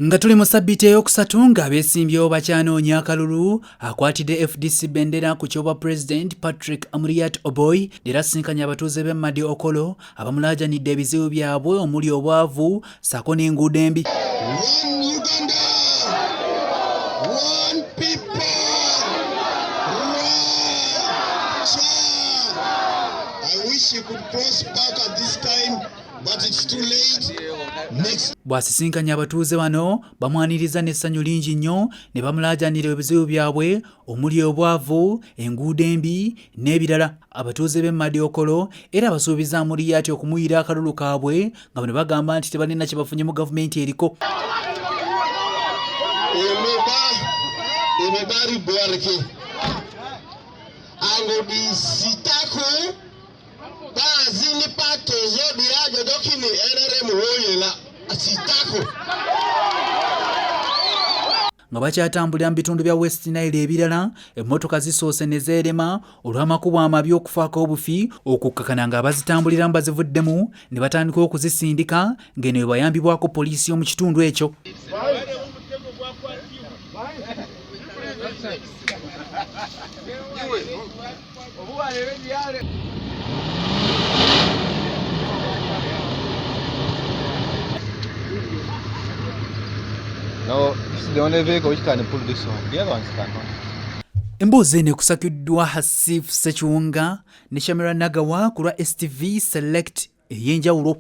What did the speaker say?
Nga tuli mu ssabbiiti ey'okusatu ng'abeesimbyewo bakyanoonya akalulu akwatidde FDC bendera ku ky'obwa President Patrick Amuriat Oboi era asinkanye abatuuze b'e Madi Okolo abamulaajanidde ebizibu byabwe omuli obwavu ssaako n'enguudo embi. One Uganda, one people, I wish you could cross back at this time, but it's too late. Next. Bw'asisinkanya abatuuze bano bamwaniriza n'essanyu lingi nnyo ne bamulaajanira ebizibu byabwe omuli obwavu, enguudo embi n'ebirala. Abatuuze b'e Madi Okolo era basuubiza Amuriat okumuyira akalulu kaabwe nga bano bagamba nti tebalina kye bafunye mu gavumenti eriko. Nga bakyatambulira mu bitundu bya West Nile ebirala, emmotoka zisoose ne zeerema olw'amakubo amabi okufaako obufi okukkakana ng'abazitambuliramu bazivuddemu ne batandika okuzisindika ng'eno bwe bayambibwako poliisi y'omu kitundu ekyo. No, this is the only vehicle which can pull this one. The other ones cannot. Emboozi eno ekusakiddwa Hasif Sekiwunga ne Shamira Nagawa ku lwa STV Select ey'enjawulo.